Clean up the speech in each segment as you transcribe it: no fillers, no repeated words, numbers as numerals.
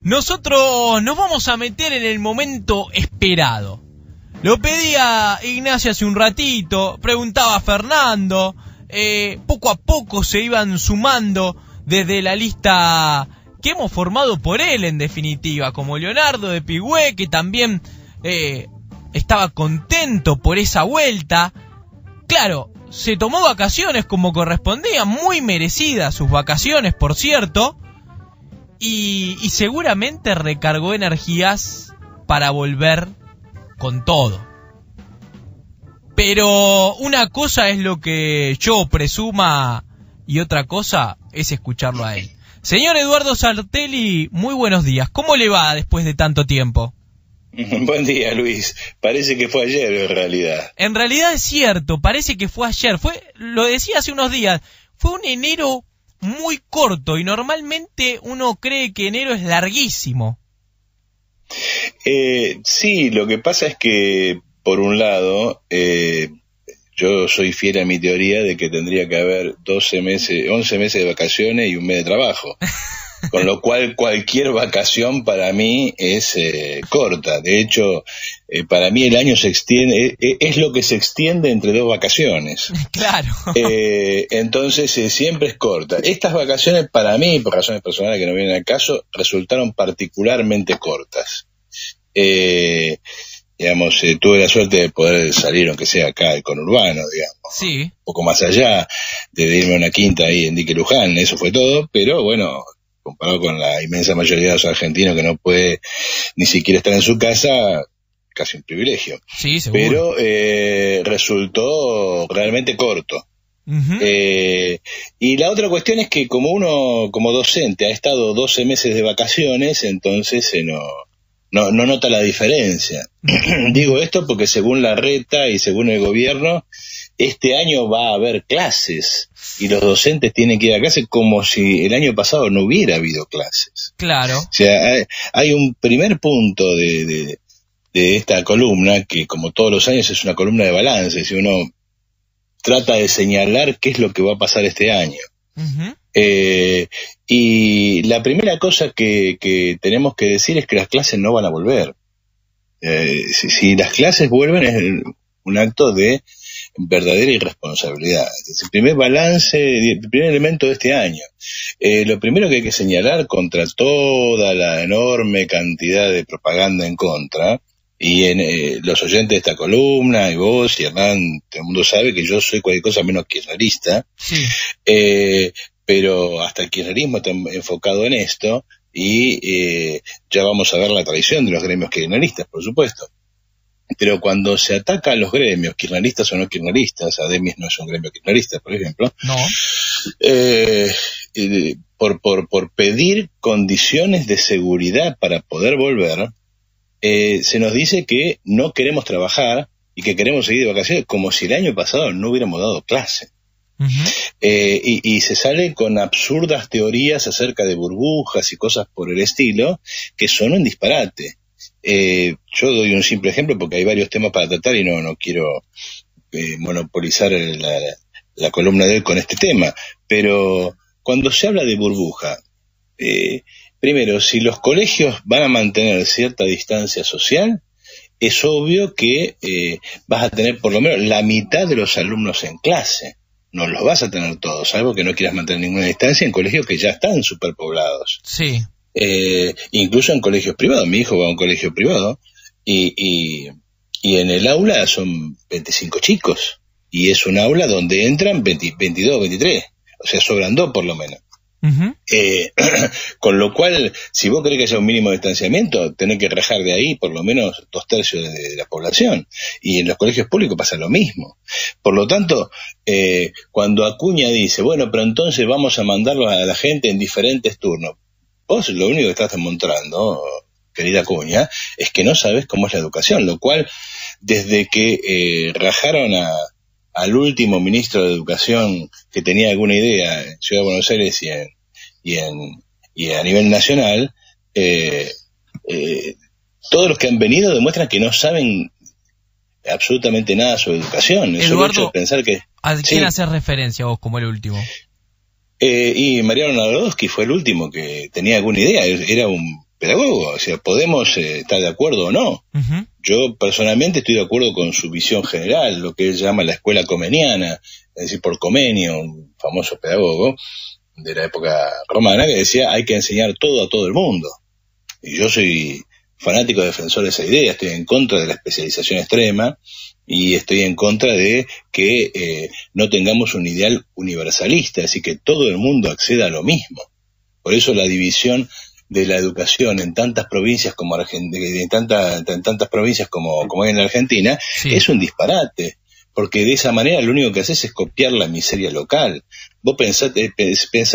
Nosotros nos vamos a meter en el momento esperado. Lo pedía Ignacio hace un ratito, preguntaba Fernando, poco a poco se iban sumando desde la lista que hemos formado por él, en definitiva, como Leonardo de Pigüé, que también estaba contento por esa vuelta. Claro, se tomó vacaciones como correspondía, muy merecidas sus vacaciones, por cierto, y seguramente recargó energías para volver con todo. Pero una cosa es lo que yo presuma y otra cosa es escucharlo a él. Señor Eduardo Sartelli, muy buenos días. ¿Cómo le va después de tanto tiempo? Buen día, Luis. Parece que fue ayer en realidad. En realidad es cierto, parece que fue ayer. Lo decía hace unos días, fue un enero muy corto y normalmente uno cree que enero es larguísimo. Sí, lo que pasa es que, por un lado, yo soy fiel a mi teoría de que tendría que haber 11 meses de vacaciones y un mes de trabajo. Con lo cual cualquier vacación para mí es corta. De hecho, para mí el año se extiende, es lo que se extiende entre dos vacaciones. Claro. Entonces siempre es corta. Estas vacaciones para mí, por razones personales que no vienen al caso, resultaron particularmente cortas. Tuve la suerte de poder salir, aunque sea acá, del conurbano, digamos. Sí. Un poco más allá, de irme a una quinta ahí en Dique Luján, eso fue todo, pero bueno, comparado con la inmensa mayoría de los argentinos que no puede ni siquiera estar en su casa, casi un privilegio. Sí, seguro. Pero resultó realmente corto. Uh-huh. Y la otra cuestión es que como uno, como docente, ha estado 12 meses de vacaciones, entonces no nota la diferencia. Digo esto porque según la reta y según el gobierno, este año va a haber clases y los docentes tienen que ir a clase como si el año pasado no hubiera habido clases. Claro. O sea, hay un primer punto de esta columna que, como todos los años, es una columna de balance. Si uno trata de señalar qué es lo que va a pasar este año. Uh-huh. Y la primera cosa que tenemos que decir es que las clases no van a volver. Si las clases vuelven es un acto de verdadera irresponsabilidad. Es el primer balance, el primer elemento de este año. Lo primero que hay que señalar contra toda la enorme cantidad de propaganda en contra, y en los oyentes de esta columna, y vos y Hernán, todo el mundo sabe que yo soy cualquier cosa menos kirchnerista. Sí. Pero hasta el kirchnerismo está enfocado en esto, y ya vamos a ver la traición de los gremios kirchneristas, por supuesto. Pero cuando se ataca a los gremios, kirchneristas o no kirchneristas, Ademis no es un gremio kirchnerista, por ejemplo, no. Por pedir condiciones de seguridad para poder volver, se nos dice que no queremos trabajar y que queremos seguir de vacaciones, como si el año pasado no hubiéramos dado clase. Uh-huh. Y se sale con absurdas teorías acerca de burbujas y cosas por el estilo, que son un disparate. Yo doy un simple ejemplo porque hay varios temas para tratar y no quiero monopolizar la columna de él con este tema, pero cuando se habla de burbuja, primero, si los colegios van a mantener cierta distancia social, es obvio que vas a tener por lo menos la mitad de los alumnos en clase. No los vas a tener todos, salvo que no quieras mantener ninguna distancia en colegios que ya están superpoblados. Sí. Incluso en colegios privados. Mi hijo va a un colegio privado y en el aula son 25 chicos y es un aula donde entran 22, 23, o sea, sobran 2 por lo menos. Uh-huh. Con lo cual, si vos querés que haya un mínimo de distanciamiento, tenés que rajar de ahí por lo menos 2/3 de la población, y en los colegios públicos pasa lo mismo. Por lo tanto, cuando Acuña dice, bueno, pero entonces vamos a mandarlo a la gente en diferentes turnos, vos lo único que estás demostrando, querida Acuña, es que no sabes cómo es la educación, lo cual, desde que rajaron al último ministro de Educación que tenía alguna idea en Ciudad de Buenos Aires y a nivel nacional, todos los que han venido demuestran que no saben absolutamente nada sobre educación. Eduardo, el hecho de pensar que, ¿a quién haces referencia vos como el último? Y Mariano Narodowski fue el último que tenía alguna idea. Era un pedagogo, o sea, podemos estar de acuerdo o no. Ujú. Yo personalmente estoy de acuerdo con su visión general, lo que él llama la escuela comeniana, es decir, por Comenio, un famoso pedagogo de la época romana, que decía hay que enseñar todo a todo el mundo. Y yo soy fanático defensor de esa idea, estoy en contra de la especialización extrema y estoy en contra de que no tengamos un ideal universalista, es decir, que todo el mundo acceda a lo mismo. Por eso la división de la educación en tantas provincias como en tantas provincias como hay en la Argentina, Sí. es un disparate, porque de esa manera lo único que haces es copiar la miseria local. Vos pensás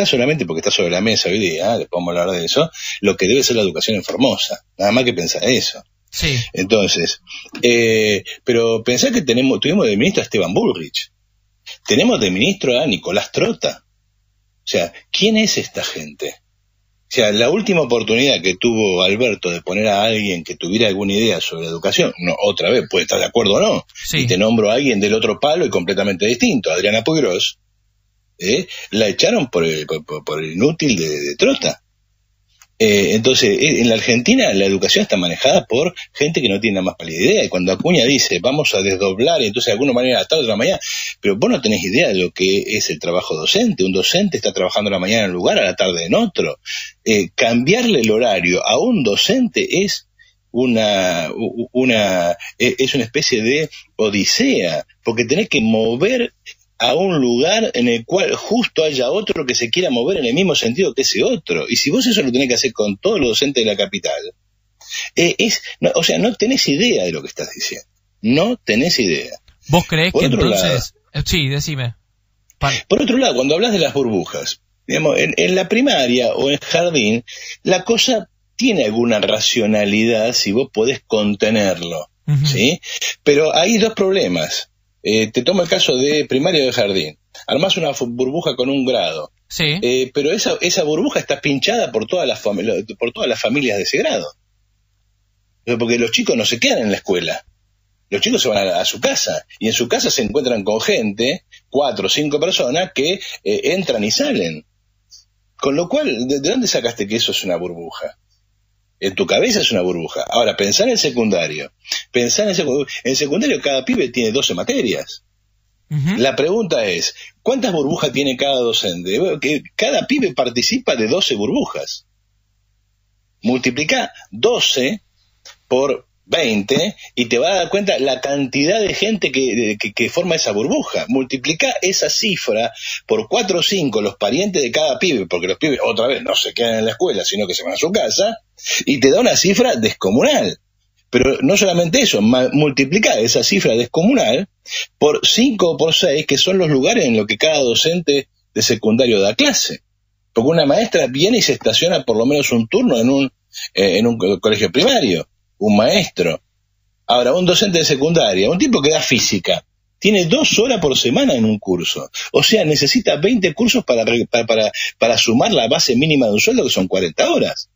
solamente, porque está sobre la mesa hoy día, después vamos a hablar de eso, lo que debe ser la educación en Formosa, nada más que pensar eso. Sí. Entonces, pero pensá que tuvimos de ministro a Esteban Bullrich, tenemos de ministro a Nicolás Trota. O sea, ¿quién es esta gente? O sea, la última oportunidad que tuvo Alberto de poner a alguien que tuviera alguna idea sobre educación, no, otra vez, puede estar de acuerdo o no, Sí. y te nombro a alguien del otro palo y completamente distinto, Adriana Puigros, la echaron por el inútil de Trota. Entonces, en la Argentina la educación está manejada por gente que no tiene nada más pálida idea, y cuando Acuña dice, vamos a desdoblar, entonces de alguna manera a la tarde o a la mañana, pero vos no tenés idea de lo que es el trabajo docente. Un docente está trabajando a la mañana en un lugar, a la tarde en otro. Cambiarle el horario a un docente es una especie de odisea, porque tenés que mover a un lugar en el cual justo haya otro que se quiera mover en el mismo sentido que ese otro. Y si vos eso lo tenés que hacer con todos los docentes de la capital, o sea, no tenés idea de lo que estás diciendo. No tenés idea. ¿Vos creés Por que otro entonces... Sí, decime. Por otro lado, cuando hablas de las burbujas, digamos, en la primaria o en jardín, la cosa tiene alguna racionalidad si vos podés contenerlo, Ujú. ¿sí? Pero hay dos problemas. Te tomo el caso de primaria o de jardín. Armás una burbuja con 1 grado, Sí. pero esa burbuja está pinchada por todas las familias de ese grado. Porque los chicos no se quedan en la escuela. Los chicos se van a su casa, y en su casa se encuentran con gente, 4 o 5 personas, que entran y salen. Con lo cual, ¿de dónde sacaste que eso es una burbuja? En tu cabeza es una burbuja. Ahora, pensá en el secundario. En el secundario cada pibe tiene 12 materias. Ujú. La pregunta es, ¿cuántas burbujas tiene cada docente? Bueno, que cada pibe participa de 12 burbujas. Multiplicá 12 por 20 y te vas a dar cuenta la cantidad de gente que forma esa burbuja. Multiplicá esa cifra por 4 o 5 los parientes de cada pibe, porque los pibes otra vez no se quedan en la escuela, sino que se van a su casa, y te da una cifra descomunal. Pero no solamente eso, multiplicá esa cifra descomunal por 5 o por 6, que son los lugares en los que cada docente de secundario da clase. Porque una maestra viene y se estaciona por lo menos un turno en un colegio primario. Un maestro. Ahora, un docente de secundaria, un tipo que da física, tiene 2 horas por semana en un curso. O sea, necesita 20 cursos para sumar la base mínima de un sueldo, que son 40 horas.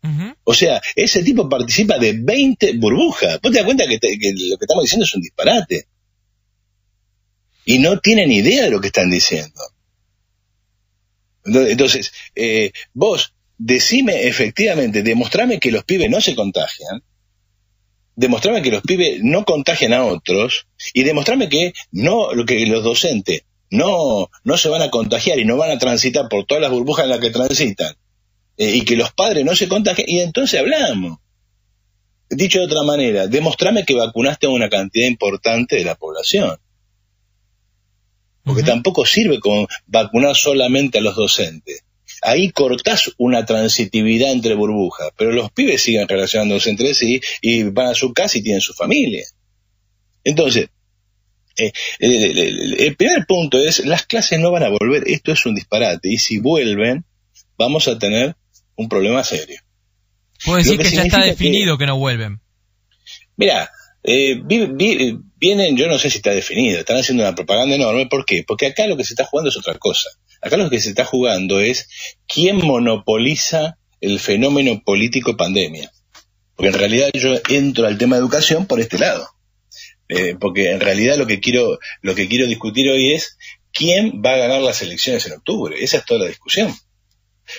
Ujú. O sea, ese tipo participa de 20 burbujas. Vos te das cuenta que lo que estamos diciendo es un disparate. Y no tienen idea de lo que están diciendo. Entonces, vos decime efectivamente, demostrame que los pibes no se contagian, demostrame que los pibes no contagian a otros, y demostrame que los docentes no se van a contagiar y no van a transitar por todas las burbujas en las que transitan, y que los padres no se contagian, y entonces hablamos. Dicho de otra manera, demostrame que vacunaste a una cantidad importante de la población. Porque Ujú. tampoco sirve con vacunar solamente a los docentes. Ahí cortás una transitividad entre burbujas, pero los pibes siguen relacionándose entre sí y van a su casa y tienen su familia. Entonces, el primer punto es, las clases no van a volver, esto es un disparate, y si vuelven, vamos a tener un problema serio. Puedo decir Lo que ya está significa definido que no vuelven. Mirá, vienen, yo no sé si está definido, están haciendo una propaganda enorme. ¿Por qué? Porque acá lo que se está jugando es otra cosa. Acá lo que se está jugando es quién monopoliza el fenómeno político pandemia. Porque en realidad yo entro al tema de educación por este lado. Porque en realidad lo que quiero discutir hoy es quién va a ganar las elecciones en octubre. Esa es toda la discusión.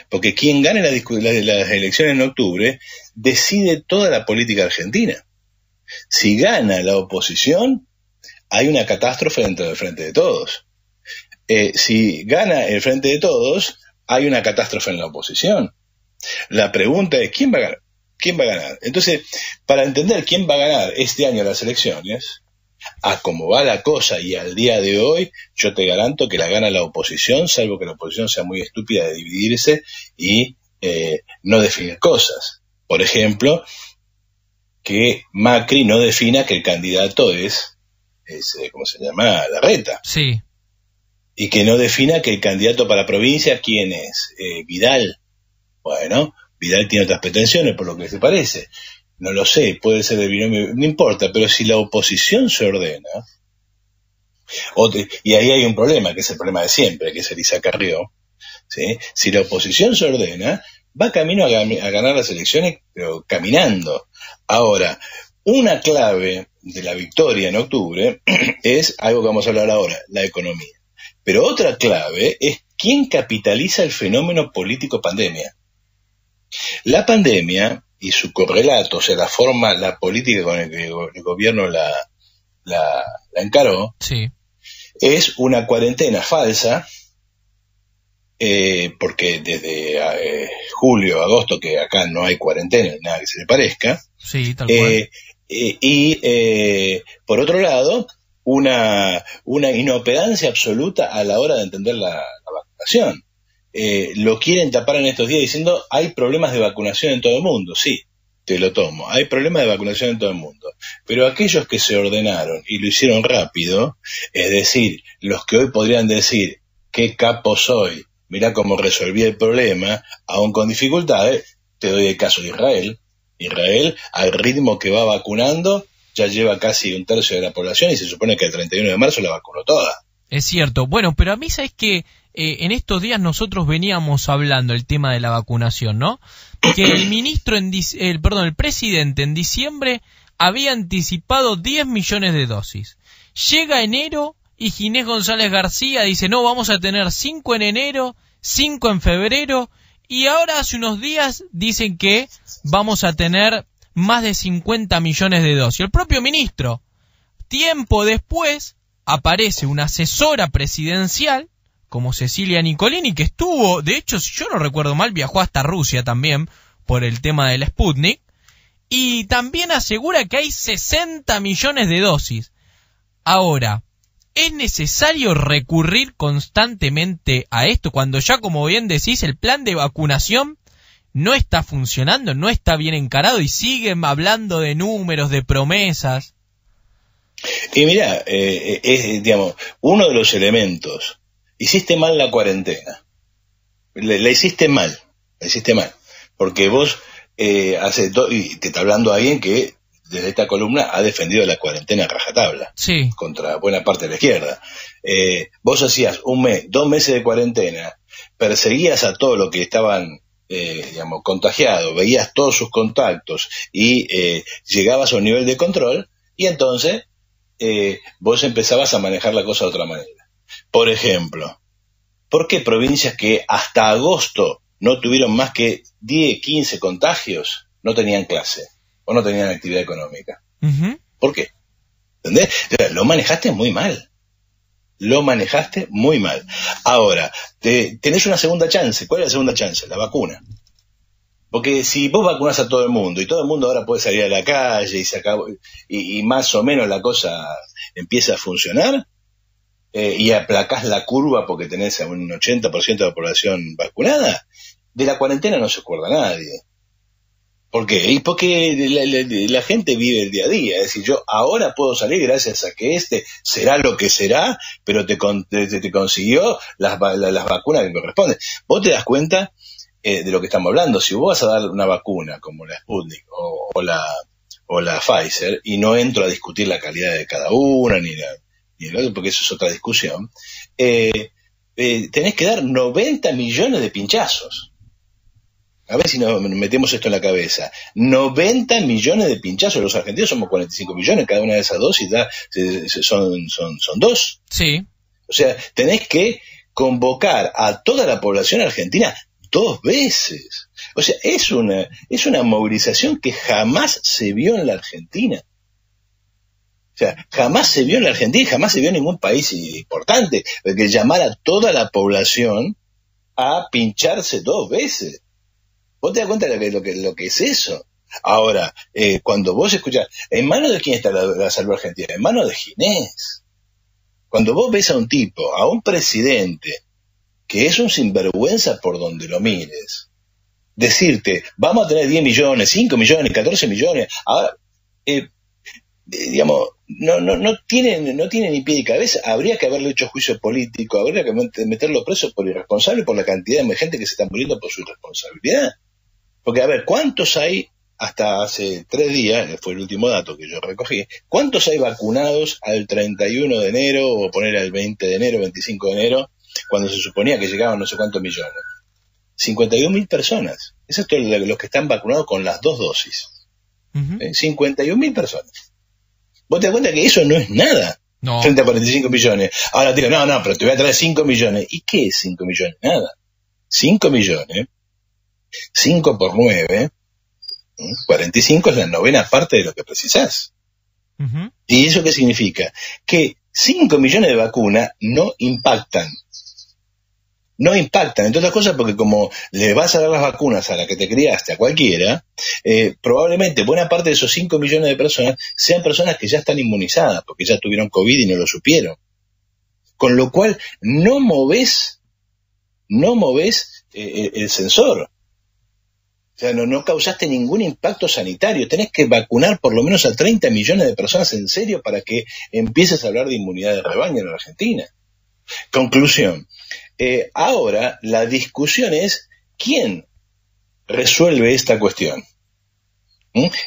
Porque quien gane las elecciones en octubre decide toda la política argentina. Si gana la oposición, hay una catástrofe dentro del Frente de Todos. Si gana el Frente de Todos, hay una catástrofe en la oposición. La pregunta es, ¿quién va a ganar? ¿Quién va a ganar? Entonces, para entender quién va a ganar este año las elecciones, a cómo va la cosa y al día de hoy, yo te garanto que la gana la oposición, salvo que la oposición sea muy estúpida de dividirse y no definir cosas. Por ejemplo, que Macri no defina que el candidato es ¿cómo se llama? Larreta. Sí. Y que no defina que el candidato para provincia, ¿quién es? Vidal. Bueno, Vidal tiene otras pretensiones, por lo que se parece. No lo sé, puede ser el binomio, no importa, pero si la oposición se ordena, y ahí hay un problema, que es el problema de siempre, que es Elisa Carrió, ¿sí? Si la oposición se ordena, va camino a ganar las elecciones, pero caminando. Ahora, una clave de la victoria en octubre es algo que vamos a hablar ahora, la economía. Pero otra clave es quién capitaliza el fenómeno político pandemia. La pandemia y su correlato, o sea, la política con la que el gobierno la encaró, sí, es una cuarentena falsa, porque desde julio, agosto, que acá no hay cuarentena, nada que se le parezca, sí, tal cual. Por otro lado, una inoperancia absoluta a la hora de entender la vacunación. Lo quieren tapar en estos días diciendo hay problemas de vacunación en todo el mundo. Sí, te lo tomo, hay problemas de vacunación en todo el mundo, pero aquellos que se ordenaron y lo hicieron rápido, es decir, los que hoy podrían decir qué capo soy, mirá cómo resolví el problema, aún con dificultades, te doy el caso de Israel. Israel, al ritmo que va vacunando, ya lleva casi un tercio de la población y se supone que el 31 de marzo la vacunó toda. Es cierto. Bueno, pero a mí sabes que en estos días nosotros veníamos hablando el tema de la vacunación, ¿no? Que el presidente en diciembre había anticipado 10 millones de dosis. Llega enero y Ginés González García dice, no, vamos a tener 5 en enero, 5 en febrero, y ahora hace unos días dicen que vamos a tener más de 50 millones de dosis. El propio ministro, tiempo después, aparece una asesora presidencial, como Cecilia Nicolini, que estuvo, de hecho, si yo no recuerdo mal, viajó hasta Rusia también, por el tema del Sputnik, y también asegura que hay 60 millones de dosis. Ahora, ¿es necesario recurrir constantemente a esto cuando ya, como bien decís, el plan de vacunación no está funcionando, no está bien encarado y siguen hablando de números, de promesas? Y mirá, digamos, uno de los elementos, hiciste mal la cuarentena, la hiciste mal, porque vos y te está hablando alguien que desde esta columna ha defendido la cuarentena a rajatabla, sí, contra buena parte de la izquierda. Vos hacías 2 meses de cuarentena, perseguías a todos los que estaban contagiados, veías todos sus contactos y llegabas a un nivel de control y entonces vos empezabas a manejar la cosa de otra manera. Por ejemplo, ¿por qué provincias que hasta agosto no tuvieron más que 10, 15 contagios no tenían clase o no tenían actividad económica? Uh-huh. ¿Por qué? ¿Entendés? Lo manejaste muy mal. Ahora, tenés una segunda chance. ¿Cuál es la segunda chance? La vacuna. Porque si vos vacunás a todo el mundo y todo el mundo ahora puede salir a la calle y se acabó, y más o menos la cosa empieza a funcionar, y aplacás la curva porque tenés a un 80% de la población vacunada, de la cuarentena no se acuerda nadie. ¿Por qué? Y porque la gente vive el día a día. Es decir, yo ahora puedo salir gracias a que será lo que será, pero te consiguió las vacunas que corresponden. Vos te das cuenta de lo que estamos hablando. Si vos vas a dar una vacuna como la Sputnik o la Pfizer, y no entro a discutir la calidad de cada una, ni el otro, porque eso es otra discusión, tenés que dar 90 millones de pinchazos. A ver si nos metemos esto en la cabeza. 90 millones de pinchazos. Los argentinos somos 45 millones. Cada una de esas dosis son 2. Sí. O sea, tenés que convocar a toda la población argentina 2 veces. O sea, es una movilización que jamás se vio en la Argentina. O sea, jamás se vio en la Argentina y jamás se vio en ningún país importante, que llamara a toda la población a pincharse 2 veces. ¿Vos te das cuenta de lo que es eso? Ahora, cuando vos escuchás, ¿en manos de quién está la salud argentina? En manos de Ginés. Cuando vos ves a un tipo, a un presidente, que es un sinvergüenza por donde lo mires, decirte, vamos a tener 10 millones, 5 millones, 14 millones, ahora, digamos, no tiene ni pie ni cabeza. Habría que haberle hecho juicio político, habría que meterlo preso por irresponsable, por la cantidad de gente que se está muriendo por su irresponsabilidad. Porque, a ver, ¿cuántos hay hasta hace 3 días, fue el último dato que yo recogí, cuántos hay vacunados al 31 de enero, o poner al 20 de enero, 25 de enero, cuando se suponía que llegaban no sé cuántos millones? 51.000 personas. Esos son los que están vacunados con las 2 dosis. 51.000 personas. ¿Vos te das cuenta que eso no es nada? No. Frente a 45 millones. Ahora te digo, no, pero te voy a traer 5 millones. ¿Y qué es 5 millones? Nada. 5 millones, 5 por 9, 45 es la 9ª parte de lo que precisás. ¿Y eso qué significa? Que 5 millones de vacunas no impactan. No impactan, entre otras cosas, porque como le vas a dar las vacunas a la que te criaste, a cualquiera, probablemente buena parte de esos 5 millones de personas sean personas que ya están inmunizadas, porque ya tuvieron COVID y no lo supieron. Con lo cual, no movés el sensor. O sea, no causaste ningún impacto sanitario. Tenés que vacunar por lo menos a 30 millones de personas en serio para que empieces a hablar de inmunidad de rebaño en la Argentina. Conclusión. Ahora la discusión es quién resuelve esta cuestión.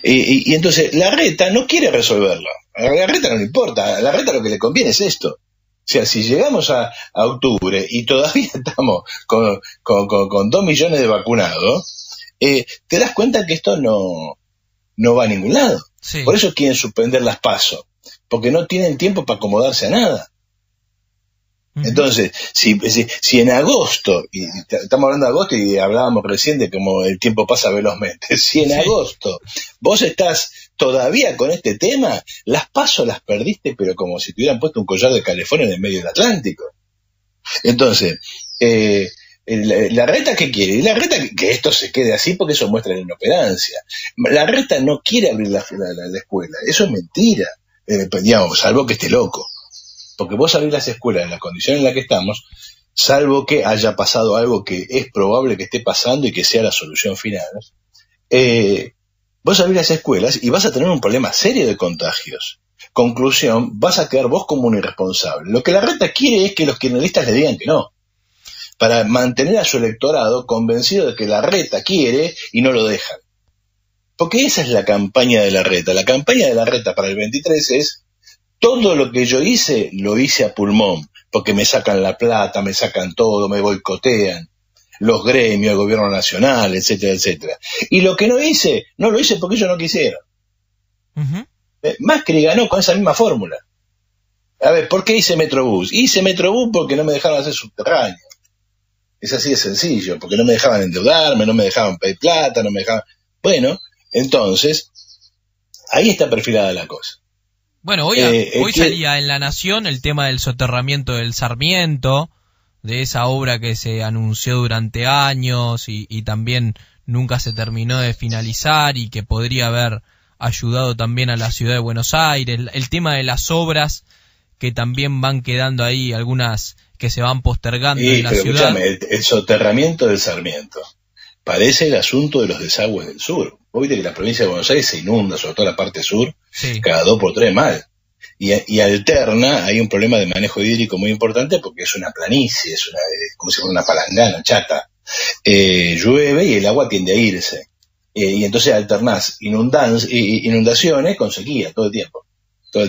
Y entonces la Reta no quiere resolverlo. A la Reta no le importa. A la Reta lo que le conviene es esto. O sea, si llegamos a octubre y todavía estamos con 2 millones de vacunados, te das cuenta que esto no va a ningún lado. Sí. Por eso quieren suspender las PASO, porque no tienen tiempo para acomodarse a nada. Entonces, si en agosto, y estamos hablando de agosto y hablábamos recién de cómo el tiempo pasa velozmente, si en agosto vos estás todavía con este tema, las PASO las perdiste, pero como si te hubieran puesto un collar de California en el medio del Atlántico. Entonces, la Reta, ¿qué quiere? Y la Reta que esto se quede así porque eso muestra la inoperancia. La Reta no quiere abrir la escuela, eso es mentira, digamos, salvo que esté loco. Porque vos abrís las escuelas en la condición en la que estamos, salvo que haya pasado algo que es probable que esté pasando y que sea la solución final, vos abrís las escuelas y vas a tener un problema serio de contagios. Conclusión, vas a quedar vos como un irresponsable. Lo que la Reta quiere es que los kirchneristas le digan que no, para mantener a su electorado convencido de que la Reta quiere y no lo dejan. Porque esa es la campaña de la Reta. La campaña de la Reta para el 23 es: todo lo que yo hice, lo hice a pulmón, porque me sacan la plata, me sacan todo, me boicotean, los gremios, el gobierno nacional, etcétera, etcétera. Y lo que no hice, no lo hice porque ellos no quisieron. Macri ganó con esa misma fórmula. A ver, ¿por qué hice Metrobús? Hice Metrobús porque no me dejaban hacer subterráneo. Es así de sencillo, porque no me dejaban endeudarme, no me dejaban pedir plata, no me dejaban... Bueno, entonces, ahí está perfilada la cosa. Bueno, hoy salía en La Nación el tema del soterramiento del Sarmiento, de esa obra que se anunció durante años y también nunca se terminó de finalizar y que podría haber ayudado también a la ciudad de Buenos Aires. El tema de las obras que también van quedando ahí, algunas que se van postergando en la ciudad. Escúchame, el soterramiento del Sarmiento parece el asunto de los desagües del sur. Vos viste que la provincia de Buenos Aires se inunda, sobre todo la parte sur, cada 2 por 3 mal. Y alterna, hay un problema de manejo hídrico muy importante porque es una planicie, es como si fuera una palangana chata. Llueve y el agua tiende a irse. Y entonces alternás inundaciones con sequía todo el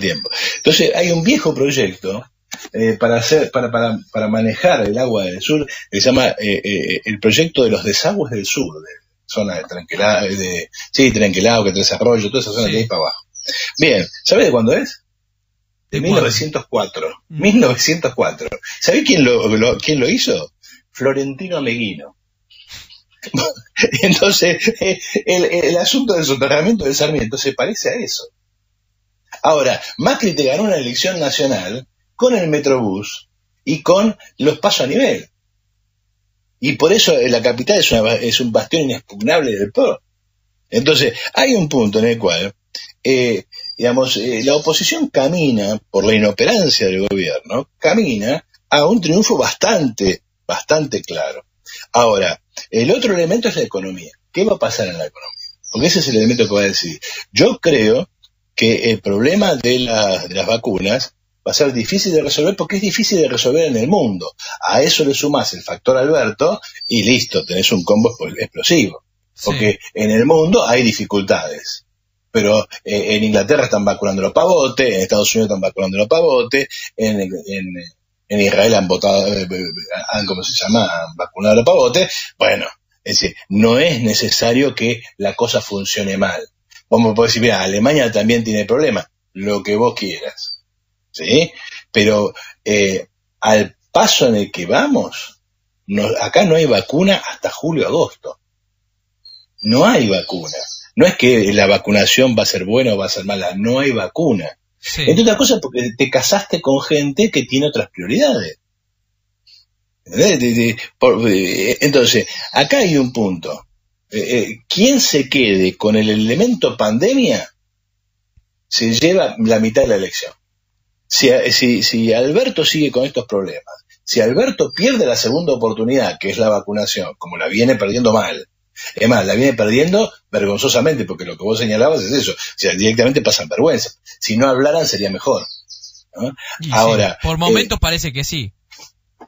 tiempo. Entonces hay un viejo proyecto para manejar el agua del sur que se llama el proyecto de los desagües del sur, de zona de Trenquelao, que Tres Arroyos, toda esa zona que hay para abajo. Bien, ¿sabés de cuándo es? De 1904. 1904. ¿Sabés quién lo hizo? Florentino Ameghino. Entonces, el asunto del soterramiento del Sarmiento se parece a eso. Ahora, Macri te ganó una elección nacional con el Metrobús y con los pasos a nivel. Y por eso la capital es un bastión inexpugnable del PRO. Entonces, hay un punto en el cual, la oposición camina, por la inoperancia del gobierno, camina a un triunfo bastante claro. Ahora, el otro elemento es la economía. ¿Qué va a pasar en la economía? Porque ese es el elemento que va a decidir. Yo creo que el problema de las vacunas va a ser difícil de resolver porque es difícil de resolver en el mundo. A eso le sumás el factor Alberto y listo, tenés un combo explosivo. Porque en el mundo hay dificultades. Pero en Inglaterra están vacunando los pavotes, en Estados Unidos están vacunando los pavotes, en Israel han votado, ¿cómo se llama? Han vacunado los pavotes. Bueno, es decir, no es necesario que la cosa funcione mal. Vos me podés decir, mira, Alemania también tiene problemas, lo que vos quieras. ¿Sí? Pero al paso en el que vamos, acá no hay vacuna hasta julio-agosto. No hay vacuna. No es que la vacunación va a ser buena o va a ser mala, no hay vacuna. Sí. Entre otras cosas porque te casaste con gente que tiene otras prioridades. Entonces, acá hay un punto. Quien se quede con el elemento pandemia se lleva la mitad de la elección. Si Alberto sigue con estos problemas, si Alberto pierde la segunda oportunidad, que es la vacunación, como la viene perdiendo mal, es más, la viene perdiendo vergonzosamente, porque lo que vos señalabas es eso, o sea, directamente pasan vergüenza. Si no hablaran sería mejor, ¿no? Ahora, por momentos parece que sí.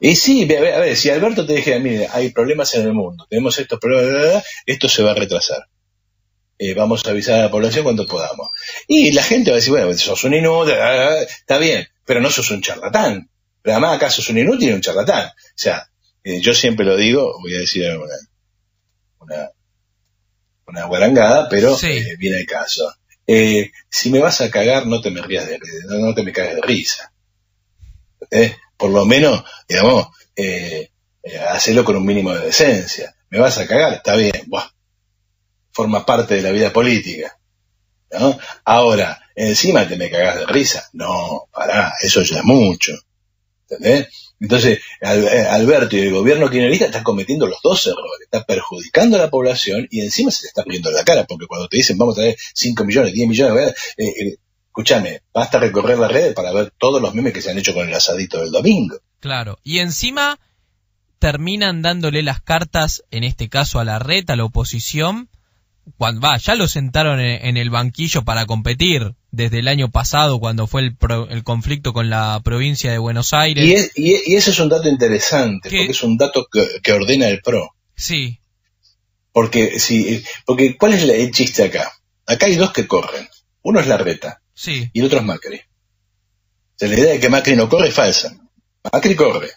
Y sí, a ver, si Alberto te dijera, mire, hay problemas en el mundo, tenemos estos problemas, esto se va a retrasar. Vamos a avisar a la población cuando podamos. Y la gente va a decir, bueno, sos un inútil, está bien, pero no sos un charlatán. Pero además acá sos un inútil y un charlatán. O sea, yo siempre lo digo, voy a decir una guarangada, pero sí. Viene el caso. Si me vas a cagar, no te me cagues de risa. Por lo menos, digamos, hacelo con un mínimo de decencia. Me vas a cagar, está bien, buah, forma parte de la vida política, ¿no? Ahora, encima te me cagás de risa. No, pará, eso ya es mucho. ¿Entendés? Entonces, Alberto y el gobierno kirchnerista están cometiendo los dos errores. Está perjudicando a la población y encima se le está poniendo en la cara, porque cuando te dicen vamos a traer 5 millones, 10 millones, escúchame, basta recorrer las redes para ver todos los memes que se han hecho con el asadito del domingo. Claro, y encima terminan dándole las cartas, en este caso a Larreta, a la oposición, cuando ya lo sentaron en el banquillo para competir desde el año pasado cuando fue el conflicto con la provincia de Buenos Aires. Y ese es un dato interesante, porque es un dato que ordena el PRO. Sí. Porque ¿cuál es el chiste acá? Acá hay dos que corren. Uno es Larreta, sí, y el otro es Macri. O sea, la idea de que Macri no corre es falsa. Macri corre.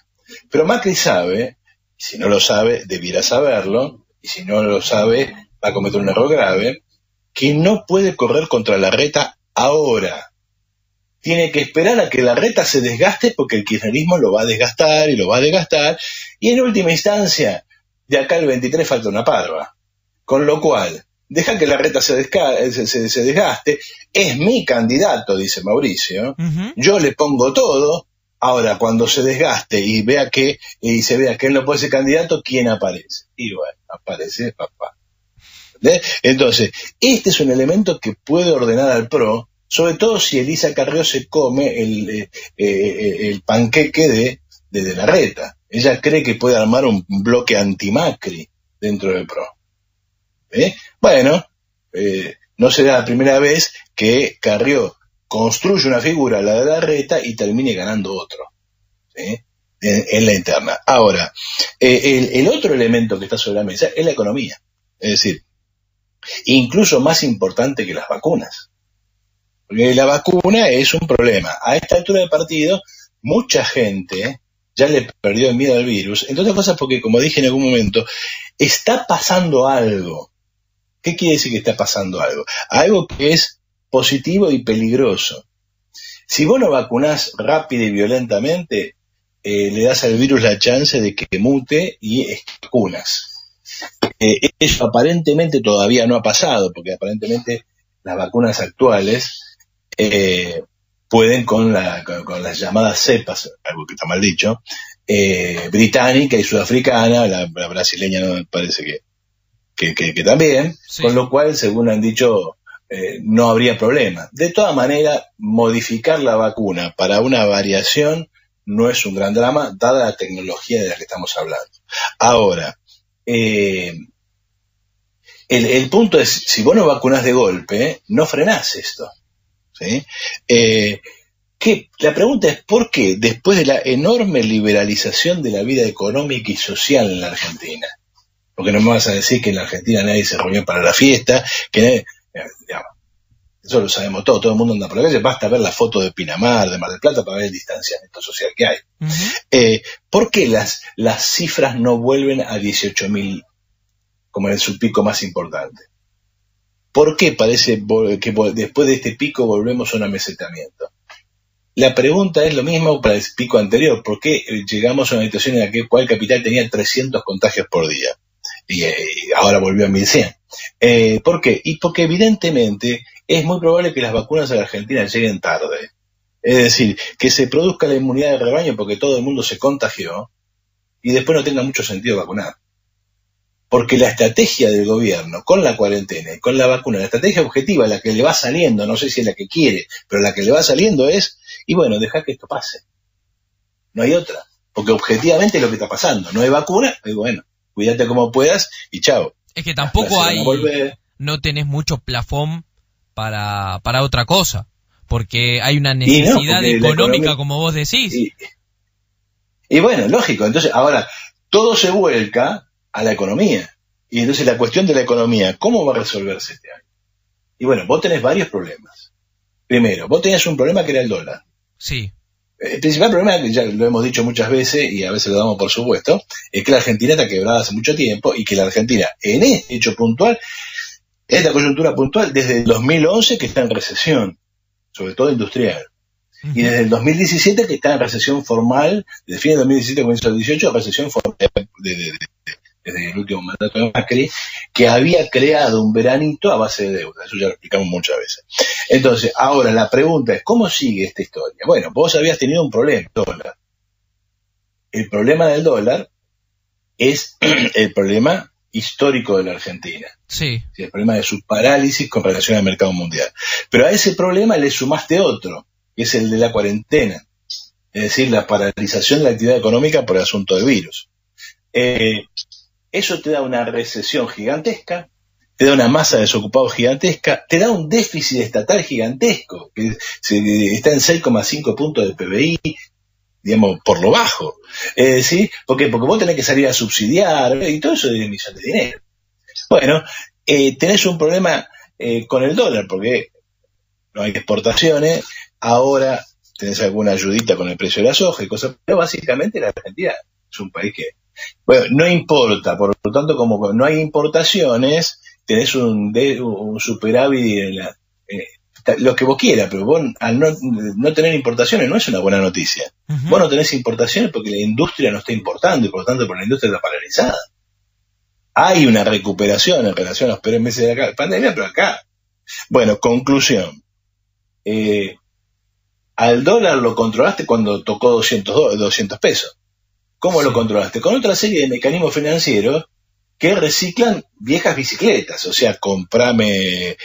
Pero Macri sabe, y si no lo sabe, debiera saberlo, y si no lo sabe, va a cometer un error grave, que no puede correr contra Larreta ahora. Tiene que esperar a que Larreta se desgaste, porque el kirchnerismo lo va a desgastar y lo va a desgastar, y en última instancia, de acá al 23 falta una parva. Con lo cual, deja que Larreta se desgaste, es mi candidato, dice Mauricio, yo le pongo todo. Ahora, cuando se desgaste y se vea que él no puede ser candidato, ¿quién aparece? Y bueno, aparece papá. Entonces, este es un elemento que puede ordenar al PRO, sobre todo si Elisa Carrió se come el panqueque de Larreta. Ella cree que puede armar un bloque anti-Macri dentro del PRO. Bueno, no será la primera vez que Carrió construye una figura, la de Larreta, y termine ganando otro, ¿sí? En la interna. Ahora, el otro elemento que está sobre la mesa es la economía. Es decir, incluso más importante que las vacunas. Porque la vacuna es un problema. A esta altura del partido, mucha gente ya le perdió el miedo al virus. Entre otras cosas porque, como dije en algún momento, está pasando algo. ¿Qué quiere decir que está pasando algo? Algo que es positivo y peligroso. Si vos no vacunás rápido y violentamente, le das al virus la chance de que mute y vacunas. Eso aparentemente todavía no ha pasado, porque aparentemente las vacunas actuales pueden con las llamadas cepas, algo que está mal dicho, británica y sudafricana, la brasileña no me parece que también, sí. Con lo cual, según han dicho, no habría problema. De todas maneras, modificar la vacuna para una variación no es un gran drama, dada la tecnología de la que estamos hablando. Ahora, el punto es, si vos no vacunás de golpe, no frenás esto, ¿sí? La pregunta es, ¿por qué después de la enorme liberalización de la vida económica y social en la Argentina? Porque no me vas a decir que en la Argentina nadie se reunió para la fiesta, que nadie, digamos, eso lo sabemos todo el mundo anda por la calle, basta ver la foto de Pinamar, de Mar del Plata, para ver el distanciamiento social que hay. Uh-huh. ¿Por qué las cifras no vuelven a 18.000 como en su pico más importante? ¿Por qué parece que después de este pico volvemos a un amesetamiento? La pregunta es lo mismo para el pico anterior. ¿Por qué llegamos a una situación en la cual Capital tenía 300 contagios por día? Y ahora volvió a 1.100. ¿Por qué? Y porque evidentemente es muy probable que las vacunas a la Argentina lleguen tarde. Es decir, que se produzca la inmunidad de rebaño porque todo el mundo se contagió y después no tenga mucho sentido vacunar. Porque la estrategia del gobierno con la cuarentena y con la vacuna, la estrategia objetiva, la que le va saliendo, no sé si es la que quiere, pero la que le va saliendo es, y bueno, deja que esto pase. No hay otra. Porque objetivamente es lo que está pasando. No hay vacuna, y bueno, cuídate como puedas y chao. Es que tampoco no tenés mucho plafón para otra cosa. Porque hay una necesidad económica, como vos decís. Y bueno, lógico. Entonces, ahora, todo se vuelca a la economía. Y entonces la cuestión de la economía, ¿cómo va a resolverse este año? Y bueno, vos tenés varios problemas. Primero, vos tenías un problema que era el dólar. Sí. El principal problema, que ya lo hemos dicho muchas veces y a veces lo damos por supuesto, es que la Argentina está quebrada hace mucho tiempo y que la Argentina, en este hecho puntual, esta coyuntura puntual, desde el 2011 que está en recesión, sobre todo industrial. Uh-huh. Y desde el 2017 que está en recesión formal, desde fin de 2017 comienzo del 2018, recesión formal desde el último mandato de Macri, que había creado un veranito a base de deuda. Eso ya lo explicamos muchas veces. Entonces, ahora la pregunta es, ¿cómo sigue esta historia? Bueno, vos habías tenido un problema, dólar. El problema del dólar es el problema histórico de la Argentina. Sí. El problema de su parálisis con relación al mercado mundial. Pero a ese problema le sumaste otro, que es el de la cuarentena. Es decir, la paralización de la actividad económica por el asunto del virus. Eso te da una recesión gigantesca, te da una masa de desocupados gigantesca, te da un déficit estatal gigantesco, que está en 6,5 puntos del PBI, digamos, por lo bajo. ¿Sí? Porque vos tenés que salir a subsidiar, y todo eso es emisión de dinero. Bueno, tenés un problema con el dólar, porque no hay exportaciones, ahora tenés alguna ayudita con el precio de la soja y cosas, pero básicamente la Argentina es un país que, bueno, no importa, por lo tanto, como no hay importaciones, tenés un superávit lo que vos quieras, pero vos al no tener importaciones no es una buena noticia. Uh-huh. Vos no tenés importaciones porque la industria no está importando y por lo tanto la industria está paralizada. Hay una recuperación en relación a los peores meses de la pandemia, pero acá. Bueno, conclusión. Al dólar lo controlaste cuando tocó 200 pesos. ¿Cómo lo controlaste? Con otra serie de mecanismos financieros que reciclan viejas bicicletas. O sea, comprame,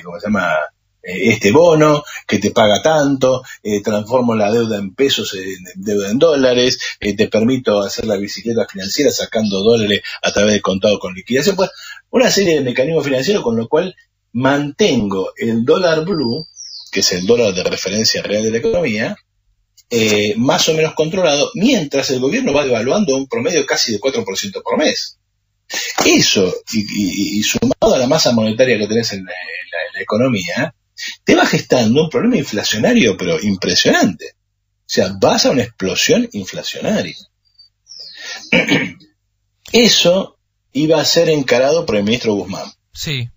¿cómo se llama? Este bono que te paga tanto, transformo la deuda en pesos en deuda en dólares, te permito hacer la bicicleta financiera sacando dólares a través de contado con liquidación. Pues una serie de mecanismos financieros con lo cual mantengo el dólar blue, que es el dólar de referencia real de la economía, más o menos controlado, mientras el gobierno va devaluando un promedio casi de 4% por mes. Eso, y sumado a la masa monetaria que tenés en la economía, te va gestando un problema inflacionario, pero impresionante. O sea, vas a una explosión inflacionaria. Eso iba a ser encarado por el ministro Guzmán. Sí.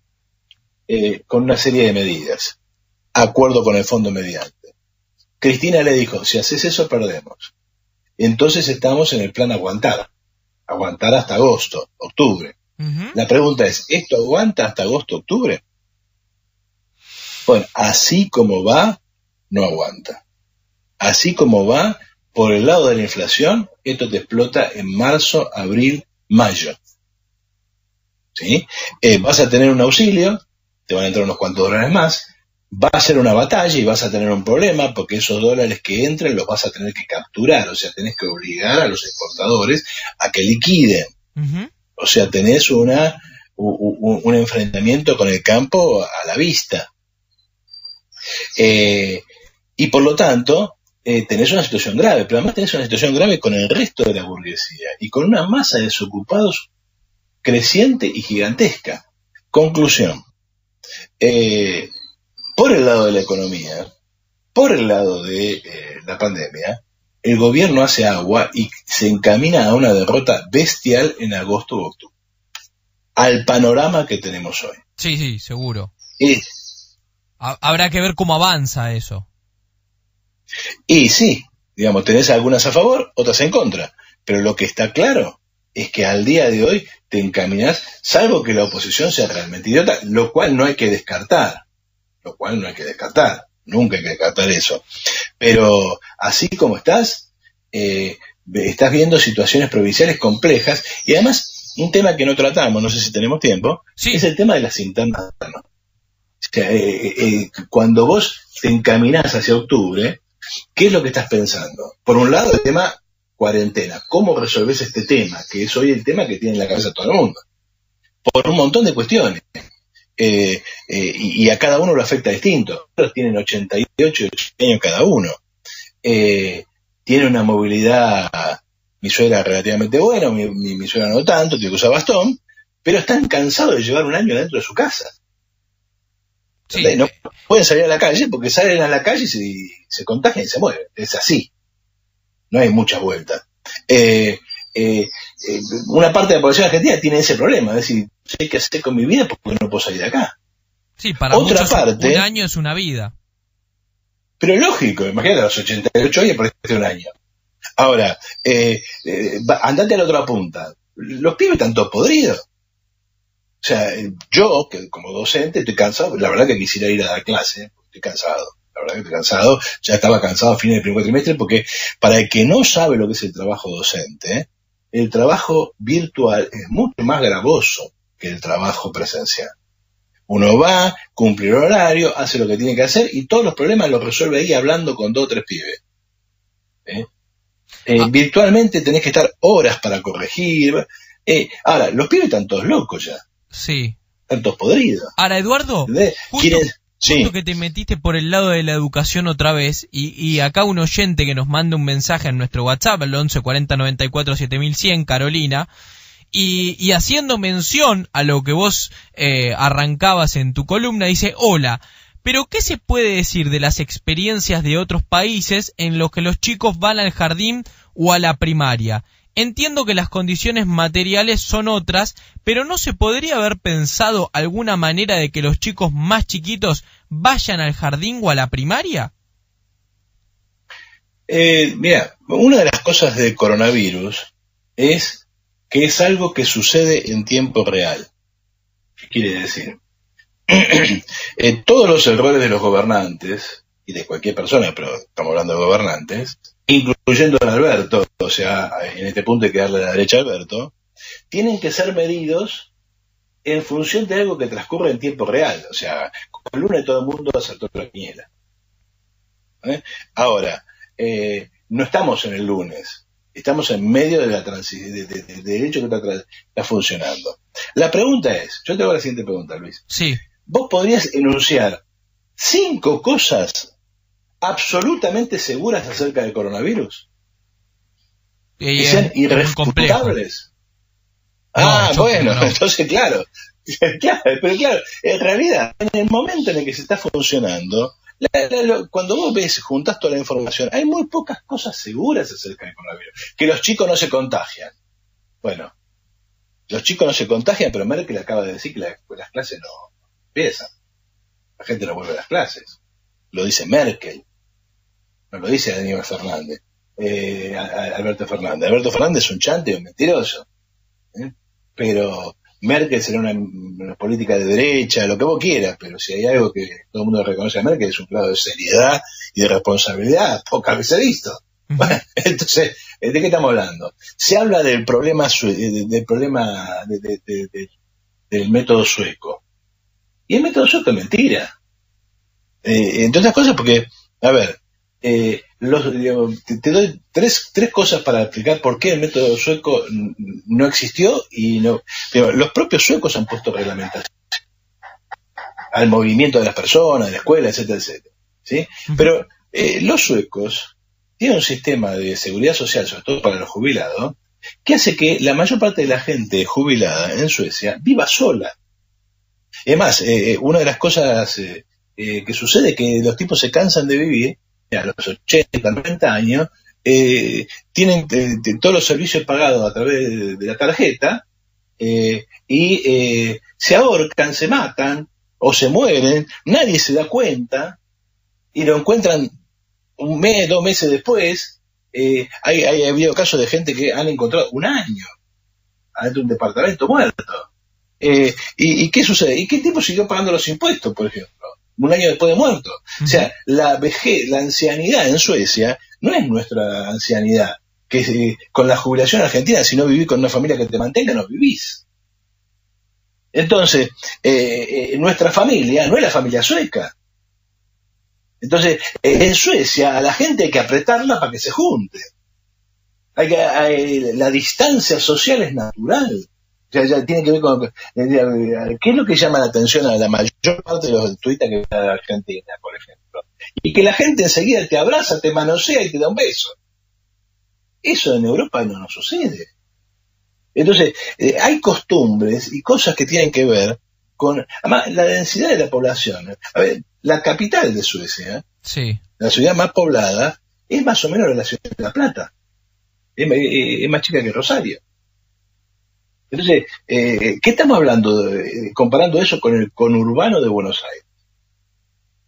Con una serie de medidas. Acuerdo con el fondo mediante. Cristina le dijo, si haces eso perdemos. Entonces estamos en el plan aguantar. aguantar hasta agosto, octubre. La pregunta es, ¿esto aguanta hasta agosto, octubre? Bueno, así como va, no aguanta. Así como va, por el lado de la inflación, esto te explota en marzo, abril, mayo. ¿Sí? Vas a tener un auxilio, te van a entrar unos cuantos dólares más, va a ser una batalla y vas a tener un problema porque esos dólares que entren los vas a tener que capturar, o sea, tenés que obligar a los exportadores a que liquiden. O sea, tenés un enfrentamiento con el campo a la vista. Y por lo tanto, tenés una situación grave, pero además tenés una situación grave con el resto de la burguesía y con una masa de desocupados creciente y gigantesca. Conclusión. Por el lado de la economía, por el lado de la pandemia, el gobierno hace agua y se encamina a una derrota bestial en agosto o octubre. Al panorama que tenemos hoy. Sí, seguro. Habrá que ver cómo avanza eso. Y sí, digamos, tenés algunas a favor, otras en contra. Pero lo que está claro es que al día de hoy te encaminás, salvo que la oposición sea realmente idiota, lo cual no hay que descartar. Nunca hay que descartar eso. Pero así como estás viendo situaciones provinciales complejas y además un tema que no tratamos, no sé si tenemos tiempo, sí, es el tema de las internas. O sea, cuando vos te encaminás hacia octubre, ¿qué es lo que estás pensando? Por un lado, el tema cuarentena. ¿Cómo resolvés este tema? Que es hoy el tema que tiene en la cabeza todo el mundo. Por un montón de cuestiones. Y a cada uno lo afecta distinto. Otros tienen 88 y 80 años cada uno. Tiene una movilidad, mi suegra relativamente buena, mi suegra no tanto, tiene que usar bastón, pero están cansados de llevar un año dentro de su casa. Sí. No pueden salir a la calle porque salen a la calle y se contagian y se mueren. Es así. No hay muchas vueltas. Una parte de la población argentina tiene ese problema, es decir, ¿qué hay que hacer con mi vida porque no puedo salir de acá? Sí, para otra parte, un año es una vida. Pero lógico, imagínate, a los 88 años parece un año. Ahora, andate a la otra punta. Los pibes están todos podridos. O sea, yo, que como docente, estoy cansado, la verdad que quisiera ir a dar clase, estoy cansado. La verdad que estoy cansado, ya estaba cansado a fines del primer trimestre, porque para el que no sabe lo que es el trabajo docente, el trabajo virtual es mucho más gravoso que el trabajo presencial. Uno va, cumple el horario, hace lo que tiene que hacer y todos los problemas los resuelve ahí hablando con 2 o 3 pibes. Virtualmente tenés que estar horas para corregir. Ahora, los pibes están todos locos ya. Sí. Están todos podridos. Ahora, Eduardo, justo que te metiste por el lado de la educación otra vez, y acá un oyente que nos manda un mensaje en nuestro WhatsApp, el 11 40 94 7100, Carolina, y haciendo mención a lo que vos arrancabas en tu columna, dice: hola, pero ¿qué se puede decir de las experiencias de otros países en los que los chicos van al jardín o a la primaria? Entiendo que las condiciones materiales son otras, pero ¿no se podría haber pensado alguna manera de que los chicos más chiquitos vayan al jardín o a la primaria? Mira, una de las cosas del coronavirus es que es algo que sucede en tiempo real. ¿Qué quiere decir? Todos los errores de los gobernantes, y de cualquier persona, pero estamos hablando de gobernantes, incluyendo a Alberto, o sea, en este punto hay que darle la derecha a Alberto, tienen que ser medidos en función de algo que transcurre en tiempo real. O sea, con el lunes todo el mundo acertó la quiniela. Ahora, no estamos en el lunes, estamos en medio de la del hecho que está funcionando. La pregunta es, yo te hago la siguiente pregunta, Luis. Sí. ¿Vos podrías enunciar 5 cosas absolutamente seguras acerca del coronavirus? Que sean irrefutables. Bueno, no. Entonces claro, pero claro, en realidad, en el momento en el que se está funcionando, cuando vos juntás toda la información, hay muy pocas cosas seguras acerca del coronavirus. Que los chicos no se contagian. Bueno, los chicos no se contagian, pero Merkel acaba de decir que las clases no empiezan. La gente no vuelve a las clases. Lo dice Merkel. No lo dice Aníbal Fernández. Alberto Fernández. Alberto Fernández es un chante, un mentiroso. Pero Merkel será una política de derecha, lo que vos quieras, pero si hay algo que todo el mundo reconoce a Merkel es un grado de seriedad y de responsabilidad, pocas veces visto. Bueno, entonces, ¿de qué estamos hablando? Se habla del problema del método sueco. Y el método sueco es mentira. Entre otras cosas porque, a ver, te doy tres cosas para explicar por qué el método sueco no existió y no. Pero los propios suecos han puesto reglamentación al movimiento de las personas, de la escuela, etcétera, etcétera. ¿Sí? Pero los suecos tienen un sistema de seguridad social, sobre todo para los jubilados, que hace que la mayor parte de la gente jubilada en Suecia viva sola. Es más, una de las cosas que sucede es que los tipos se cansan de vivir a los 80, 90 años, tienen todos los servicios pagados a través de la tarjeta y se ahorcan, se matan o se mueren, nadie se da cuenta y lo encuentran un mes, 2 meses después. Ha habido casos de gente que han encontrado un año adentro de un departamento muerto. ¿Y qué sucede? ¿Y qué tipo siguió pagando los impuestos, por ejemplo? Un año después de muerto. O sea, la ancianidad en Suecia no es nuestra ancianidad, que con la jubilación argentina, si no vivís con una familia que te mantenga, no vivís. Entonces, nuestra familia no es la familia sueca. Entonces, en Suecia a la gente hay que apretarla para que se junte. La distancia social es natural. Ya tiene que ver con qué es lo que llama la atención a la mayor parte de los turistas que vienen a Argentina, por ejemplo, y que la gente enseguida te abraza, te manosea y te da un beso. Eso en Europa no nos sucede. Entonces hay costumbres y cosas que tienen que ver con, además, la densidad de la población. A ver, la capital de Suecia, sí, la ciudad más poblada, es más o menos la ciudad de La Plata, es más chica que Rosario. Entonces, ¿qué estamos hablando? Comparando eso con el conurbano de Buenos Aires.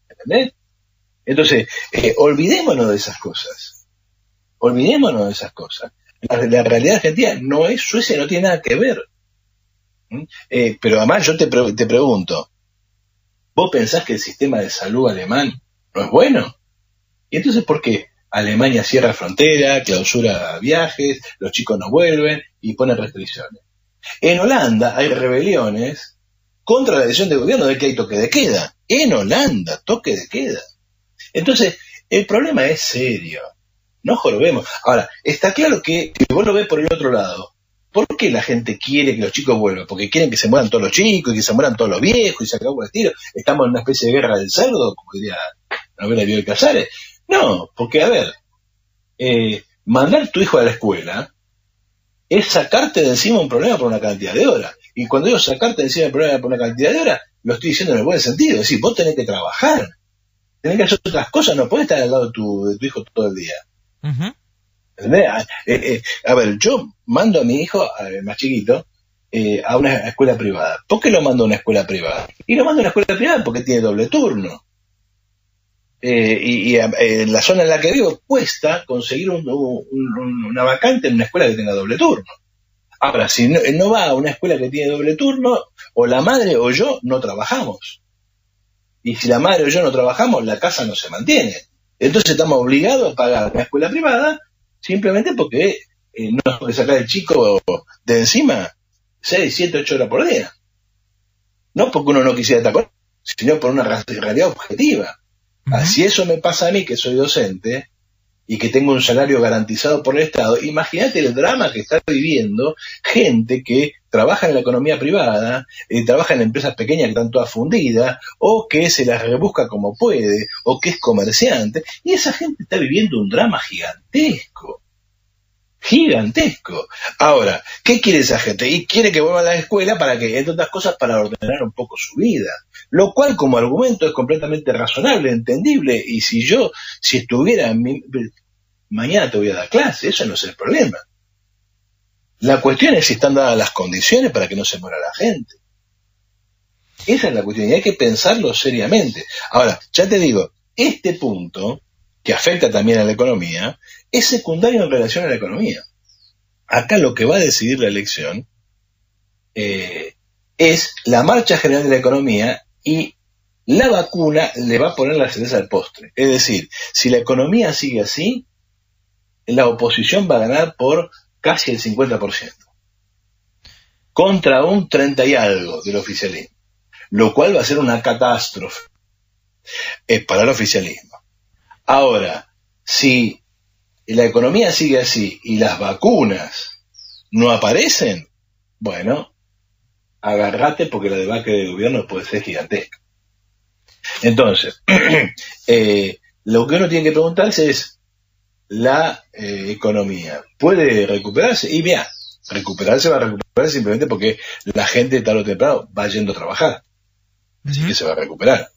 ¿Entendés? Entonces, olvidémonos de esas cosas. Olvidémonos de esas cosas. La realidad argentina no es Suecia, no tiene nada que ver. Pero además yo te pregunto, ¿vos pensás que el sistema de salud alemán no es bueno? ¿Y entonces por qué? Alemania cierra frontera, clausura viajes, los chicos no vuelven y pone restricciones. En Holanda hay rebeliones contra la decisión del gobierno de que hay toque de queda. En Holanda, toque de queda. Entonces, el problema es serio. No jorobemos. Ahora, está claro que si vos lo ves por el otro lado, ¿por qué la gente quiere que los chicos vuelvan? ¿Porque quieren que se mueran todos los chicos y que se mueran todos los viejos y se acabó el tiro? ¿Estamos en una especie de guerra del cerdo, como diría la novela de Bioy Casares? No, porque, a ver, mandar tu hijo a la escuela es sacarte de encima un problema por una cantidad de horas. Y cuando digo sacarte de encima un problema por una cantidad de horas, lo estoy diciendo en el buen sentido. Es decir, vos tenés que trabajar, tenés que hacer otras cosas, no podés estar al lado de tu hijo todo el día. A ver, yo mando a mi hijo, más chiquito, a una escuela privada. ¿Por qué lo mando a una escuela privada? Y lo mando a una escuela privada porque tiene doble turno. Y en la zona en la que vivo cuesta conseguir una vacante en una escuela que tenga doble turno. Ahora, si no va a una escuela que tiene doble turno, o la madre o yo no trabajamos. Y si la madre o yo no trabajamos, la casa no se mantiene. Entonces estamos obligados a pagar una escuela privada simplemente porque no nos puede sacar el chico de encima 6, 7, 8 horas por día. No porque uno no quisiera estar con él, sino por una realidad objetiva. Si eso me pasa a mí, que soy docente y que tengo un salario garantizado por el Estado, imagínate el drama que está viviendo gente que trabaja en la economía privada, trabaja en empresas pequeñas que están todas fundidas, o que se las rebusca como puede, o que es comerciante, y esa gente está viviendo un drama gigantesco. Gigantesco. Ahora, ¿qué quiere esa gente? Y quiere que vuelva a la escuela para que, entre otras cosas, para ordenar un poco su vida. Lo cual, como argumento, es completamente razonable, entendible. Y si estuviera mañana te voy a dar clase, eso no es el problema. La cuestión es si están dadas las condiciones para que no se muera la gente. Esa es la cuestión, y hay que pensarlo seriamente. Ahora, ya te digo, este punto, que afecta también a la economía, es secundario en relación a la economía. Acá lo que va a decidir la elección es la marcha general de la economía, y la vacuna le va a poner la cereza al postre. Es decir, si la economía sigue así, la oposición va a ganar por casi el 50%, contra un 30 y algo del oficialismo, lo cual va a ser una catástrofe para el oficialismo. Ahora, si la economía sigue así y las vacunas no aparecen, bueno, agárrate, porque la debacle del gobierno puede ser gigantesca. Entonces, lo que uno tiene que preguntarse es, ¿la economía puede recuperarse? Y mira, recuperarse va a recuperar simplemente porque la gente tarde o temprano va yendo a trabajar. Así que se va a recuperar.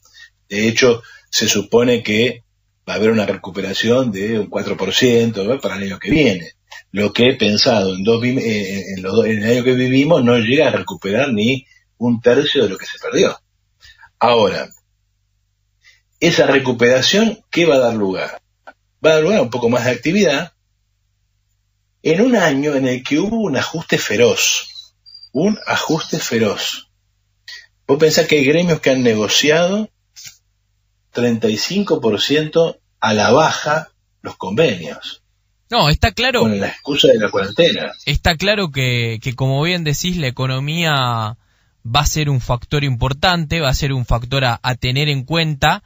De hecho, se supone que va a haber una recuperación de un 4%, ¿no?, para el año que viene. Lo que he pensado en el año que vivimos no llega a recuperar ni un tercio de lo que se perdió. Ahora, esa recuperación, ¿qué va a dar lugar? Va a dar lugar a un poco más de actividad en un año en el que hubo un ajuste feroz. Vos pensás que hay gremios que han negociado 35% a la baja los convenios. No, está claro. Con la excusa de la cuarentena. Está claro que como bien decís, la economía va a ser un factor importante, va a ser un factor a tener en cuenta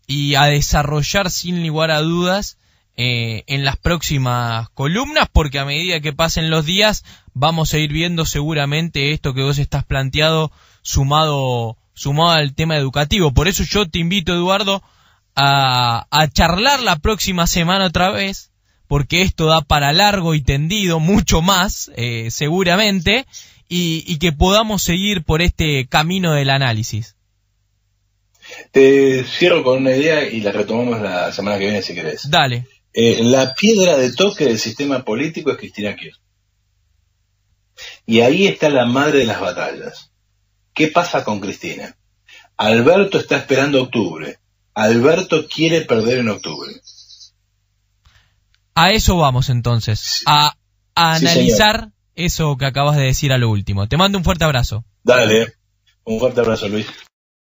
y a desarrollar sin lugar a dudas en las próximas columnas, porque a medida que pasen los días vamos a ir viendo seguramente esto que vos estás planteado sumado al tema educativo. Por eso yo te invito, Eduardo, a charlar la próxima semana otra vez, porque esto da para largo y tendido, mucho más, seguramente, y que podamos seguir por este camino del análisis. Te cierro con una idea y la retomamos la semana que viene si querés. Dale. La piedra de toque del sistema político es Cristina Kirchner. Y ahí está la madre de las batallas. ¿Qué pasa con Cristina? Alberto está esperando octubre. Alberto quiere perder en octubre. A eso vamos entonces, a analizar señor. Eso que acabas de decir a lo último. Te mando un fuerte abrazo. Dale, un fuerte abrazo, Luis.